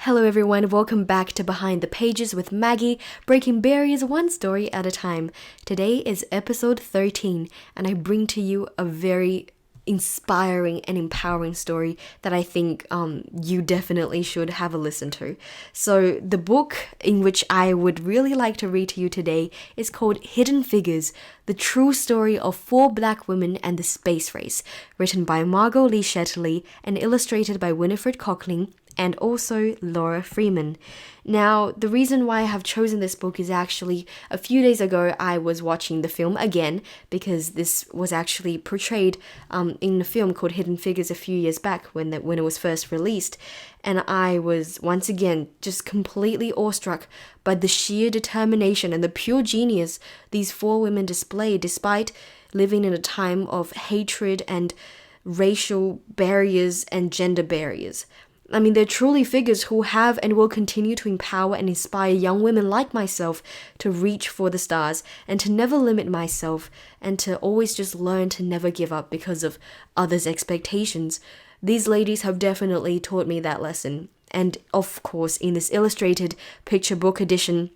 Hello everyone, welcome back to Behind the Pages with Maggie, breaking barriers one story at a time. Today is episode 13 and I bring to you a very inspiring and empowering story that I think you definitely should have a listen to. So the book in which I would really like to read to you today is called Hidden Figures, The True Story of Four Black Women and the Space Race, written by Margot Lee Shetterly and illustrated by Winifred Cockling and also Laura Freeman. Now, the reason why I have chosen this book is actually a few days ago I was watching the film again because this was actually portrayed in a film called Hidden Figures a few years back when it was first released, and I was once again just completely awestruck by the sheer determination and the pure genius these four women display despite living in a time of hatred and racial barriers and gender barriers. I mean, they're truly figures who have and will continue to empower and inspire young women like myself to reach for the stars and to never limit myself and to always just learn to never give up because of others' expectations. These ladies have definitely taught me that lesson. And of course, in this illustrated picture book edition,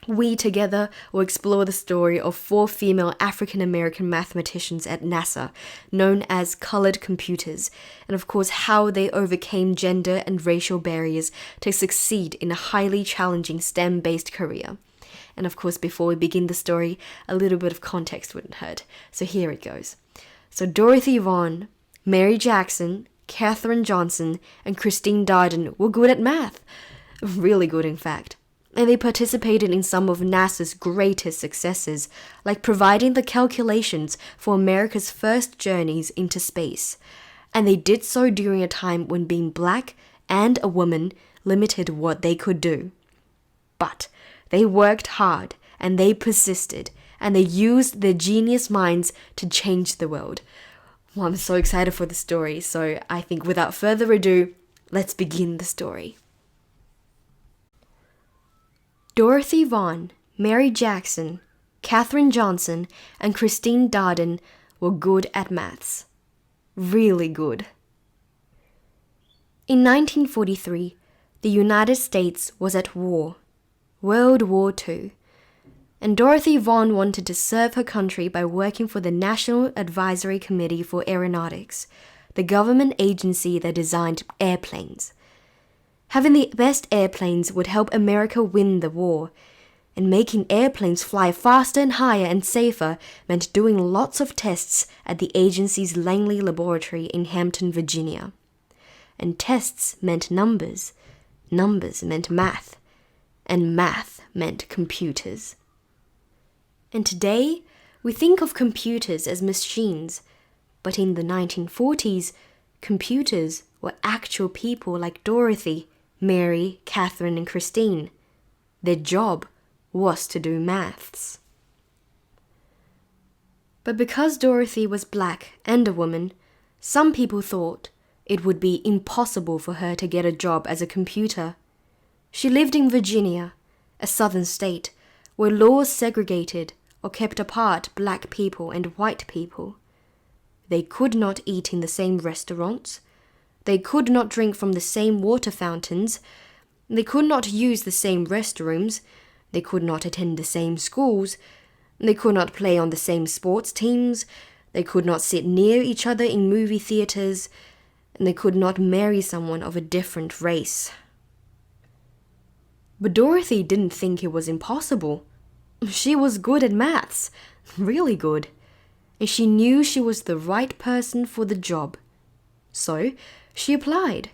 we together will explore the story of four female African-American mathematicians at NASA, known as colored computers, and of course how they overcame gender and racial barriers to succeed in a highly challenging STEM-based career. And of course, before we begin the story, a little bit of context wouldn't hurt. So here it goes. So Dorothy Vaughan, Mary Jackson, Katherine Johnson, and Christine Darden were good at math. Really good, in fact. And they participated in some of NASA's greatest successes, like providing the calculations for America's first journeys into space. And they did so during a time when being black and a woman limited what they could do. But they worked hard, and they persisted, and they used their genius minds to change the world. Well, I'm so excited for the story, so I think without further ado, let's begin the story. Dorothy Vaughan, Mary Jackson, Katherine Johnson, and Christine Darden were good at maths. Really good. In 1943, the United States was at war, World War II, and Dorothy Vaughan wanted to serve her country by working for the National Advisory Committee for Aeronautics, the government agency that designed airplanes. Having the best airplanes would help America win the war, and making airplanes fly faster and higher and safer meant doing lots of tests at the agency's Langley Laboratory in Hampton, Virginia. And tests meant numbers, numbers meant math, and math meant computers. And today, we think of computers as machines, but in the 1940s, computers were actual people like Dorothy, Mary, Katherine, and Christine. Their job was to do maths. But because Dorothy was black and a woman, some people thought it would be impossible for her to get a job as a computer. She lived in Virginia, a southern state, where laws segregated or kept apart black people and white people. They could not eat in the same restaurants. They could not drink from the same water fountains. They could not use the same restrooms. They could not attend the same schools. They could not play on the same sports teams. They could not sit near each other in movie theaters. And they could not marry someone of a different race. But Dorothy didn't think it was impossible. She was good at maths, really good. And she knew she was the right person for the job. So, she applied,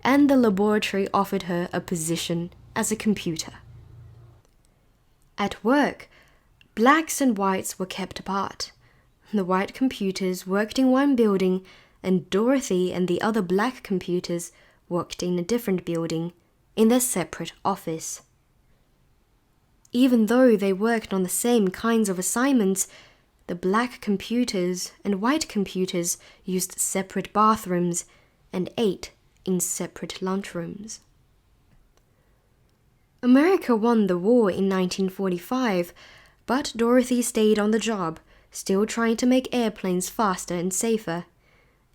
and the laboratory offered her a position as a computer. At work, blacks and whites were kept apart. The white computers worked in one building, and Dorothy and the other black computers worked in a different building, in their separate office. Even though they worked on the same kinds of assignments, the black computers and white computers used separate bathrooms and ate in separate lunchrooms. America won the war in 1945, but Dorothy stayed on the job, still trying to make airplanes faster and safer.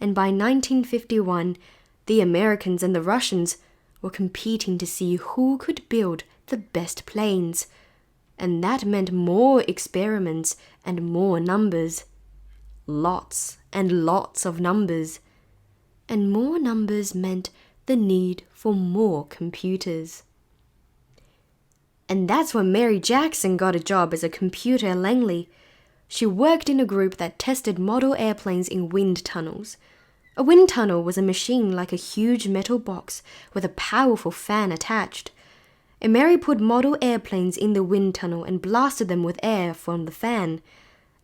And by 1951, the Americans and the Russians were competing to see who could build the best planes. And that meant more experiments and more numbers. Lots and lots of numbers. And more numbers meant the need for more computers. And that's when Mary Jackson got a job as a computer at Langley. She worked in a group that tested model airplanes in wind tunnels. A wind tunnel was a machine like a huge metal box with a powerful fan attached. And Mary put model airplanes in the wind tunnel and blasted them with air from the fan.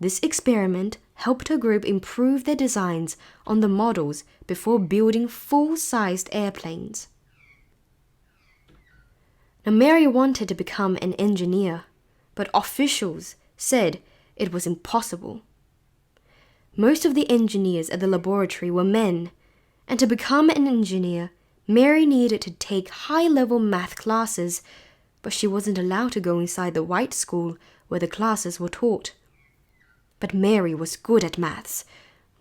This experiment helped her group improve their designs on the models before building full-sized airplanes. Now, Mary wanted to become an engineer, but officials said it was impossible. Most of the engineers at the laboratory were men, and to become an engineer, Mary needed to take high-level math classes, but she wasn't allowed to go inside the white school where the classes were taught. But Mary was good at maths,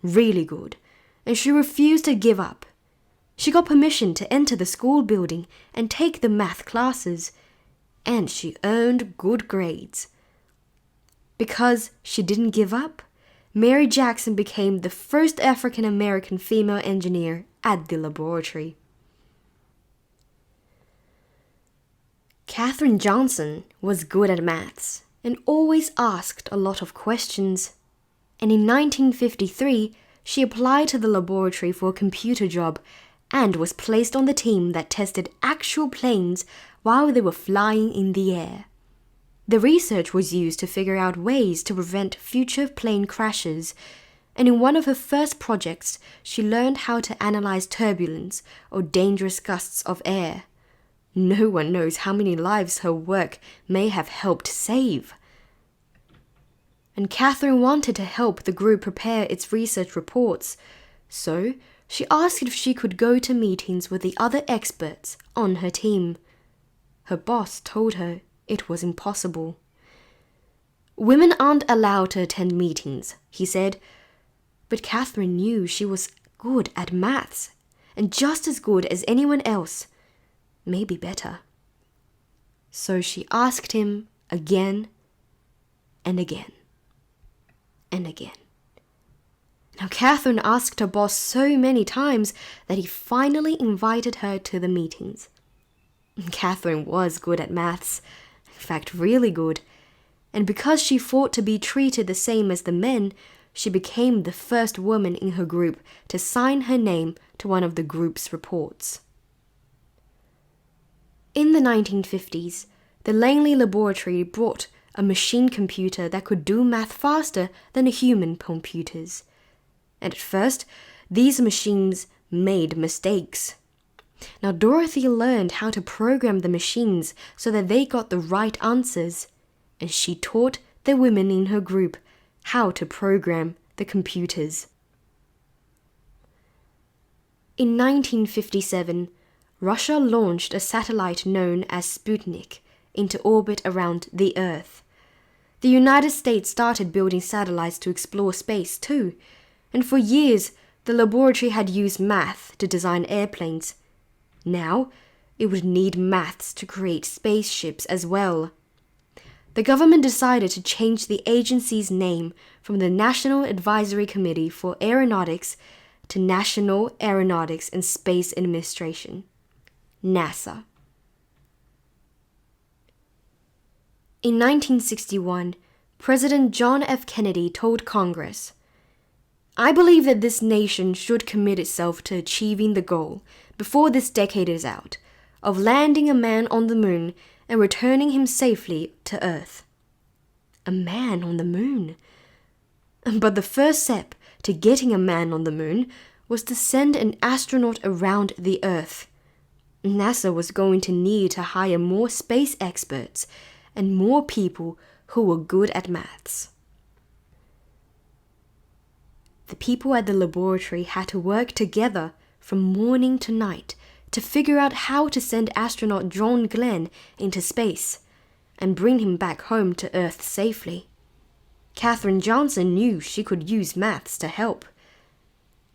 really good, and she refused to give up. She got permission to enter the school building and take the math classes, and she earned good grades. Because she didn't give up, Mary Jackson became the first African-American female engineer at the laboratory. Katherine Johnson was good at maths and always asked a lot of questions. And in 1953, she applied to the laboratory for a computer job and was placed on the team that tested actual planes while they were flying in the air. The research was used to figure out ways to prevent future plane crashes, and in one of her first projects, she learned how to analyze turbulence or dangerous gusts of air. No one knows how many lives her work may have helped save. And Katherine wanted to help the group prepare its research reports, so she asked if she could go to meetings with the other experts on her team. Her boss told her it was impossible. Women aren't allowed to attend meetings, he said, but Katherine knew she was good at maths and just as good as anyone else, maybe better. So she asked him again and again and again. Now, Katherine asked her boss so many times that he finally invited her to the meetings. Katherine was good at maths, in fact, really good, and because she fought to be treated the same as the men, she became the first woman in her group to sign her name to one of the group's reports. In the 1950s, the Langley Laboratory brought a machine computer that could do math faster than human computers. And at first, these machines made mistakes. Now, Dorothy learned how to program the machines so that they got the right answers, and she taught the women in her group how to program the computers. In 1957, Russia launched a satellite known as Sputnik into orbit around the Earth. The United States started building satellites to explore space too, and for years the laboratory had used math to design airplanes. Now it would need maths to create spaceships as well. The government decided to change the agency's name from the National Advisory Committee for Aeronautics to National Aeronautics and Space Administration, NASA. In 1961, President John F. Kennedy told Congress, "I believe that this nation should commit itself to achieving the goal, before this decade is out, of landing a man on the moon and returning him safely to Earth." A man on the moon? But the first step to getting a man on the moon was to send an astronaut around the Earth. NASA was going to need to hire more space experts and more people who were good at maths. The people at the laboratory had to work together from morning to night to figure out how to send astronaut John Glenn into space and bring him back home to Earth safely. Katherine Johnson knew she could use maths to help.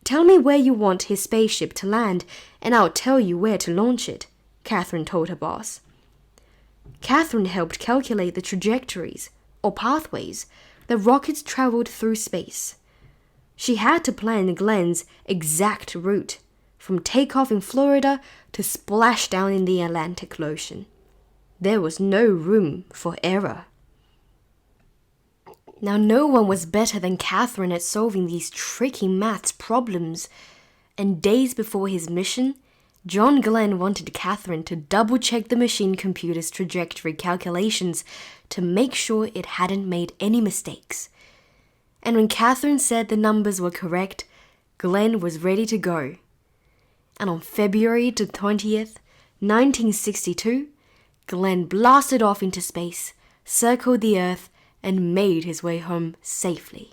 "Tell me where you want his spaceship to land, and I'll tell you where to launch it," Catherine told her boss. Catherine helped calculate the trajectories, or pathways, that rockets traveled through space. She had to plan Glenn's exact route, from takeoff in Florida to splashdown in the Atlantic Ocean. There was no room for error. Now, no one was better than Catherine at solving these tricky maths problems, and days before his mission, John Glenn wanted Catherine to double-check the machine computer's trajectory calculations to make sure it hadn't made any mistakes. And when Catherine said the numbers were correct, Glenn was ready to go. And on February 20th, 1962, Glenn blasted off into space, circled the Earth, and made his way home safely.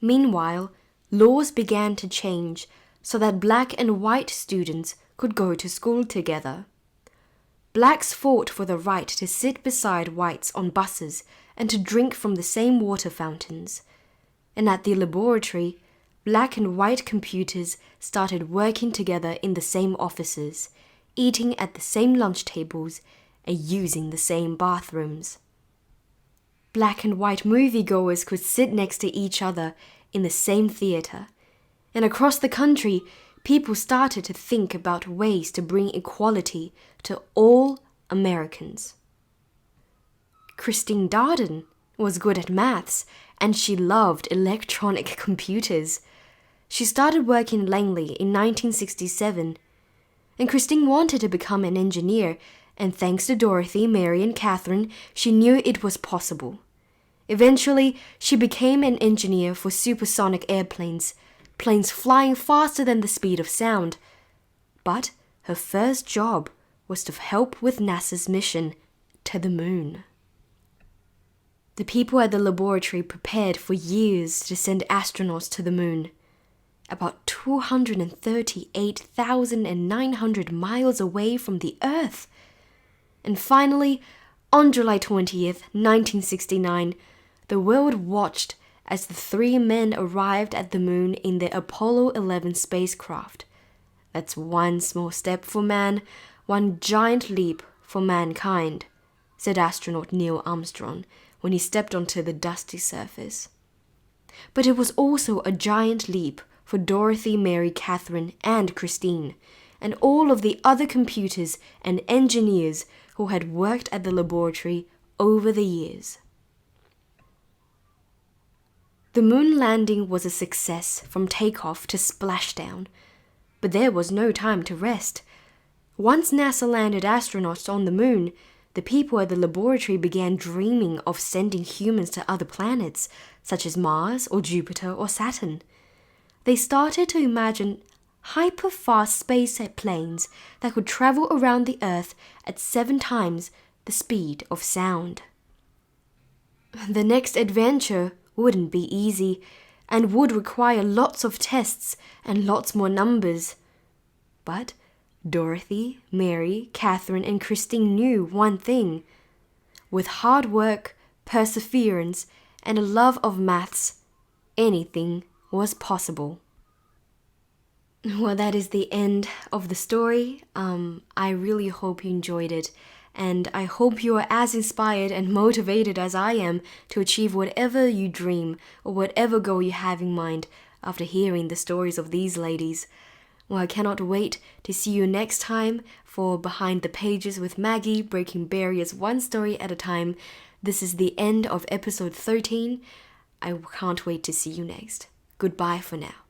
Meanwhile, laws began to change so that black and white students could go to school together. Blacks fought for the right to sit beside whites on buses and to drink from the same water fountains. And at the laboratory, black and white computers started working together in the same offices, eating at the same lunch tables, and using the same bathrooms. Black and white moviegoers could sit next to each other in the same theater, and across the country, people started to think about ways to bring equality to all Americans. Christine Darden was good at maths, and she loved electronic computers. She started working in Langley in 1967, and Christine wanted to become an engineer, and thanks to Dorothy, Mary, and Catherine, she knew it was possible. Eventually, she became an engineer for supersonic airplanes, planes flying faster than the speed of sound. But her first job was to help with NASA's mission to the moon. The people at the laboratory prepared for years to send astronauts to the moon, about 238,900 miles away from the Earth. And finally, on July 20th, 1969, the world watched as the three men arrived at the moon in the Apollo 11 spacecraft. That's one small step for man, one giant leap for mankind, said astronaut Neil Armstrong when he stepped onto the dusty surface. But it was also a giant leap for Dorothy, Mary, Catherine, and Christine, and all of the other computers and engineers who had worked at the laboratory over the years. The moon landing was a success from takeoff to splashdown, but there was no time to rest. Once NASA landed astronauts on the moon, the people at the laboratory began dreaming of sending humans to other planets, such as Mars or Jupiter or Saturn. They started to imagine hyper-fast space planes that could travel around the Earth at 7 times the speed of sound. The next adventure wouldn't be easy and would require lots of tests and lots more numbers. But Dorothy, Mary, Catherine, and Christine knew one thing. With hard work, perseverance, and a love of maths, anything was possible. Well, that is the end of the story. I really hope you enjoyed it, and I hope you are as inspired and motivated as I am to achieve whatever you dream or whatever goal you have in mind after hearing the stories of these ladies. Well, I cannot wait to see you next time for Behind the Pages with Maggie, breaking barriers one story at a time. This is the end of episode 13. I can't wait to see you next. Goodbye for now.